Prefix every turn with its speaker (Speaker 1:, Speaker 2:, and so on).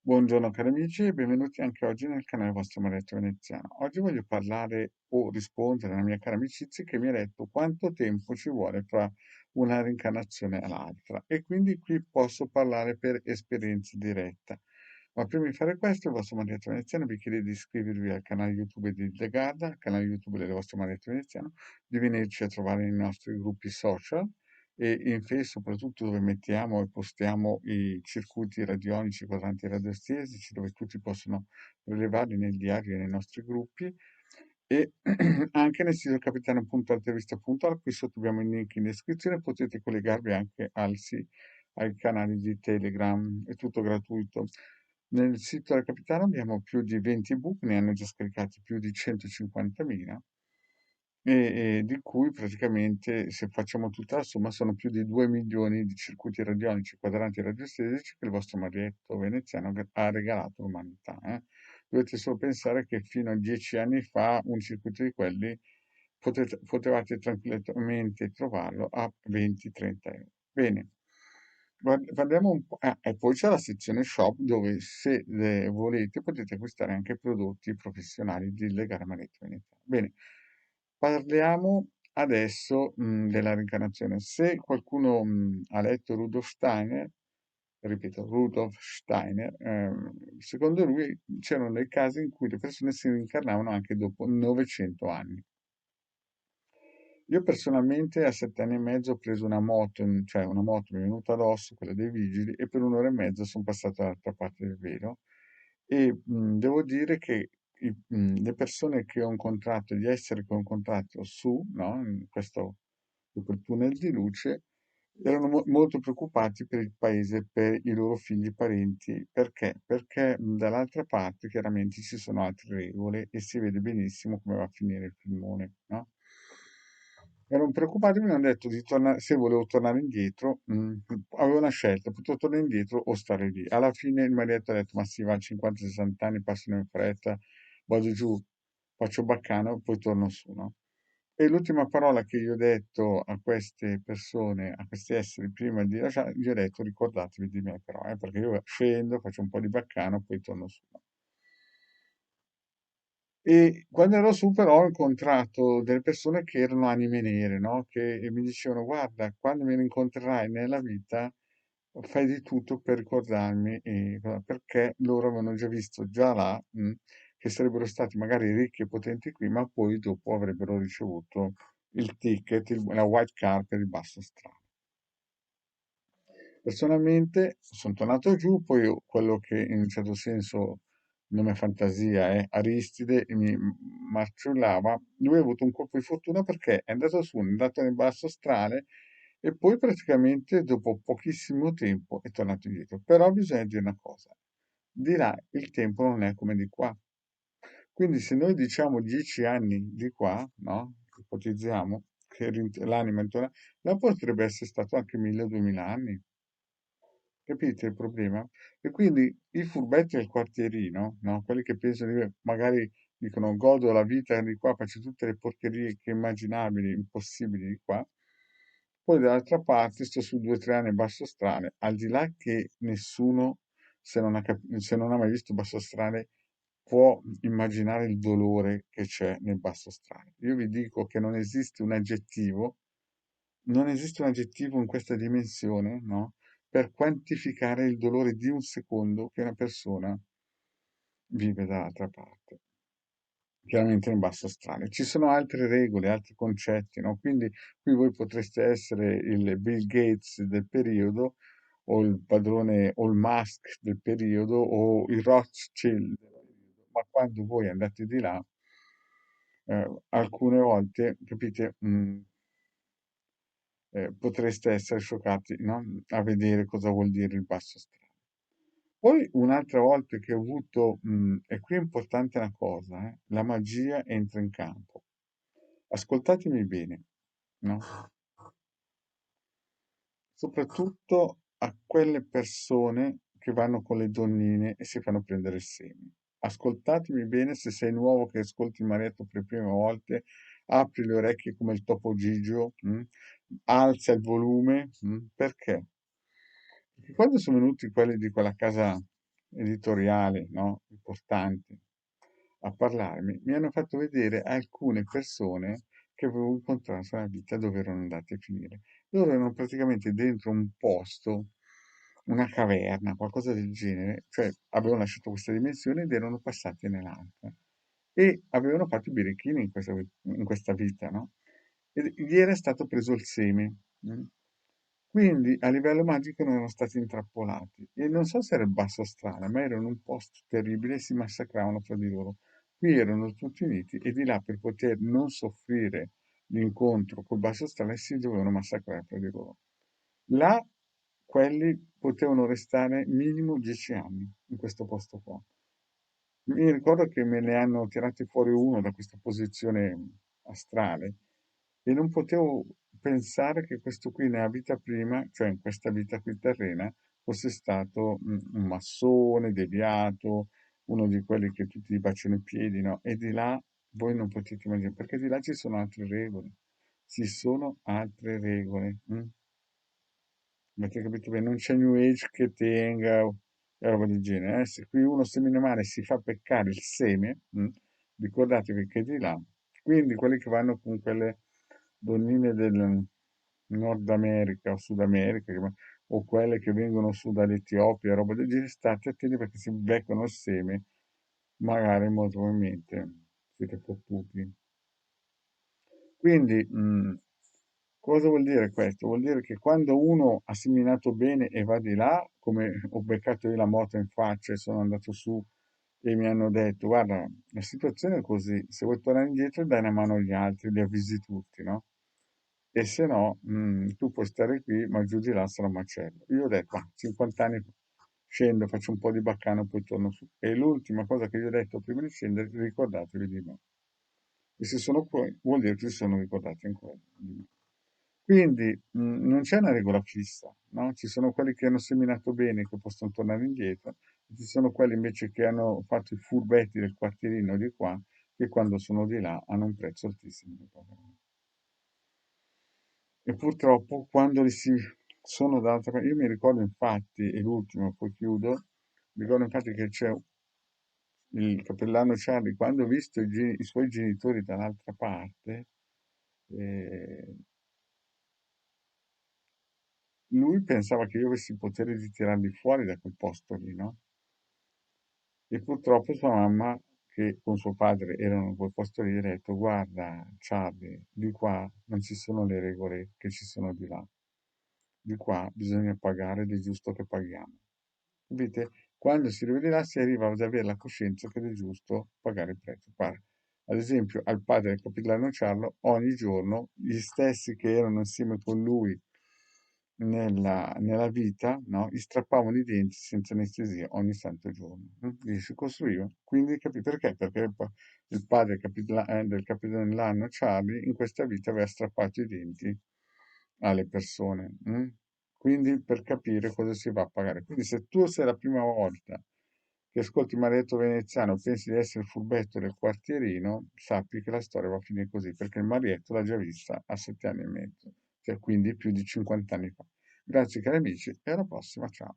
Speaker 1: Buongiorno cari amici e benvenuti anche oggi nel canale vostro Maretto Veneziano. Oggi voglio parlare o rispondere alla mia cara amicizia che mi ha detto quanto tempo ci vuole tra una reincarnazione all'altra e quindi qui posso parlare per esperienza diretta. Ma prima di fare questo, il vostro Maretto Veneziano vi chiede di iscrivervi al canale YouTube di The Garda, al canale YouTube del vostro Maretto Veneziano, di venirci a trovare nei nostri gruppi social e in Face soprattutto dove mettiamo e postiamo i circuiti radionici, quadranti radiostesici, dove tutti possono rilevarli nel diario e nei nostri gruppi e anche nel sito capitano.altavista.org, qui sotto abbiamo il link in descrizione, potete collegarvi anche ai canali di Telegram, è tutto gratuito. Nel sito del Capitano abbiamo più di 20 ebook, ne hanno già scaricati più di 150.000 di cui praticamente, se facciamo tutta la somma, sono più di 2 milioni di circuiti radionici, quadranti radiostesici che il vostro Marietto Veneziano ha regalato all'umanità. Dovete solo pensare che fino a 10 anni fa un circuito di quelli potevate tranquillamente trovarlo a 20-30 euro. Bene, guardiamo un po'. E poi c'è la sezione shop dove se volete potete acquistare anche prodotti professionali di Legare Marietto Veneziano. Bene, parliamo adesso della reincarnazione. Se qualcuno ha letto Rudolf Steiner, ripeto, Rudolf Steiner, secondo lui c'erano dei casi in cui le persone si reincarnavano anche dopo 900 anni. Io personalmente a 7 anni e mezzo ho preso una moto, cioè una moto mi è venuta addosso, quella dei vigili, e per un'ora e mezza sono passato dall'altra parte del velo e devo dire che le persone che ho incontrato, gli esseri che ho incontrato su, no, in quel tunnel di luce, erano molto preoccupati per il paese, per i loro figli, parenti. Perché? Perché dall'altra parte chiaramente ci sono altre regole e si vede benissimo come va a finire il filmone, no? Erano preoccupati, mi hanno detto di tornare, se volevo tornare indietro, avevo una scelta, potevo tornare indietro o stare lì. Alla fine il maritto ha detto, ma sì, va a 50-60 anni, passano in fretta, vado giù, faccio baccano, poi torno su, no? E l'ultima parola che io ho detto a queste persone, a questi esseri, prima di lasciare, gli ho detto ricordatevi di me però, perché io scendo, faccio un po' di baccano, poi torno su. No? E quando ero su però ho incontrato delle persone che erano anime nere, no? Che mi dicevano, guarda, quando mi rincontrerai nella vita, fai di tutto per ricordarmi, perché loro avevano già visto già là, che sarebbero stati magari ricchi e potenti qui, ma poi dopo avrebbero ricevuto il ticket, la white card per il basso strano. Personalmente sono tornato giù, poi quello che in un certo senso non è fantasia, è Aristide e mi marciullava, lui ha avuto un colpo di fortuna perché è andato su, è andato nel basso astrale e poi praticamente dopo pochissimo tempo è tornato indietro. Però bisogna dire una cosa, di là il tempo non è come di qua. Quindi se noi diciamo 10 anni di qua, no? Ipotizziamo che l'anima è intorno, là potrebbe essere stato anche 1000-2000 anni. Capite il problema? E quindi i furbetti del quartierino, no? Quelli che pensano, magari dicono godo la vita di qua, faccio tutte le porcherie che immaginabili, impossibili di qua, poi dall'altra parte sto su 2 o 3 anni basso strane, al di là che nessuno, se non ha mai visto basso strane, può immaginare il dolore che c'è nel basso strane. Io vi dico che non esiste un aggettivo in questa dimensione, no? Per quantificare il dolore di un secondo che una persona vive dall'altra parte, chiaramente in basso astrale. Ci sono altre regole, altri concetti, no? Quindi qui voi potreste essere il Bill Gates del periodo, o il padrone, o il Musk del periodo, o il Rothschild del periodo, ma quando voi andate di là, alcune volte, capite, potreste essere scioccati, no? A vedere cosa vuol dire il basso astrale. Poi un'altra volta che ho avuto, e qui è importante una cosa, la magia entra in campo. Ascoltatemi bene, no? Soprattutto a quelle persone che vanno con le donnine e si fanno prendere il seme. Ascoltatemi bene, se sei nuovo che ascolti il Marietto per le prime volte, apri le orecchie come il topo Gigio, alza il volume, perché? Perché quando sono venuti quelli di quella casa editoriali, no? Importanti a parlarmi, mi hanno fatto vedere alcune persone che avevo incontrato nella vita dove erano andate a finire. Loro erano praticamente dentro un posto, una caverna, qualcosa del genere, cioè avevano lasciato questa dimensione ed erano passati nell'altra e avevano fatto i birichini in questa vita, no? E gli era stato preso il seme. Mm. Quindi a livello magico non erano stati intrappolati e non so se era il basso astrale, ma erano in un posto terribile e si massacravano fra di loro. Qui erano tutti uniti e di là per poter non soffrire l'incontro col basso astrale si dovevano massacrare fra di loro. Là quelli potevano restare minimo 10 anni in questo posto qua. Mi ricordo che me ne hanno tirati fuori uno da questa posizione astrale e non potevo pensare che questo qui nella vita prima, cioè in questa vita qui terrena, fosse stato un massone, deviato, uno di quelli che tutti gli baciano i piedi, no? E di là voi non potete immaginare, perché di là ci sono altre regole, ci sono altre regole. Mm? Avete capito bene? Non c'è New Age che tenga e roba del genere. Se qui uno semina male si fa peccare il seme, ricordatevi che di là, quindi quelli che vanno con quelle donnine del Nord America o Sud America, o quelle che vengono su dall'Etiopia, roba del genere, state attenti perché si beccano il seme, magari molto probabilmente siete fottuti. Quindi, cosa vuol dire questo? Vuol dire che quando uno ha seminato bene e va di là, come ho beccato io la moto in faccia e sono andato su e mi hanno detto, guarda, la situazione è così, se vuoi tornare indietro dai una mano agli altri, li avvisi tutti, no? E se no, tu puoi stare qui, ma giù di là sarà un macello. Io ho detto, 50 anni scendo, faccio un po' di baccano, poi torno su. E l'ultima cosa che gli ho detto prima di scendere, ricordatevi di me. E se sono qua, vuol dire che si sono ricordati ancora di me. Quindi non c'è una regola fissa, no? Ci sono quelli che hanno seminato bene, che possono tornare indietro, e ci sono quelli invece che hanno fatto i furbetti del quartierino di qua, che quando sono di là hanno un prezzo altissimo da pagare. E purtroppo quando li si sono dall'altra parte, io mi ricordo infatti, e l'ultimo, poi chiudo, ricordo infatti che c'è il cappellano Charlie, quando ho visto i suoi genitori dall'altra parte, eh, lui pensava che io avessi il potere di tirarli fuori da quel posto lì, no? E purtroppo sua mamma, che con suo padre erano in quel posto lì, ha detto, guarda, Charlie, di qua non ci sono le regole che ci sono di là. Di qua bisogna pagare ed è giusto che paghiamo. Capite? Quando si rivede là si arriva ad avere la coscienza che è giusto pagare il prezzo. Ad esempio, al padre del capitano Ciarlo, ogni giorno gli stessi che erano insieme con lui nella vita, no? Gli strappavano i denti senza anestesia ogni santo giorno. Gli si costruiva. Quindi capite perché? Perché il padre del capitano dell'anno, Charlie, in questa vita aveva strappato i denti alle persone. Quindi per capire cosa si va a pagare. Quindi se tu sei la prima volta che ascolti Maledetto Veneziano, pensi di essere il furbetto del quartierino, sappi che la storia va a finire così, perché il Marietto l'ha già vista a 7 anni e mezzo, cioè quindi più di 50 anni fa. Grazie cari amici e alla prossima, ciao.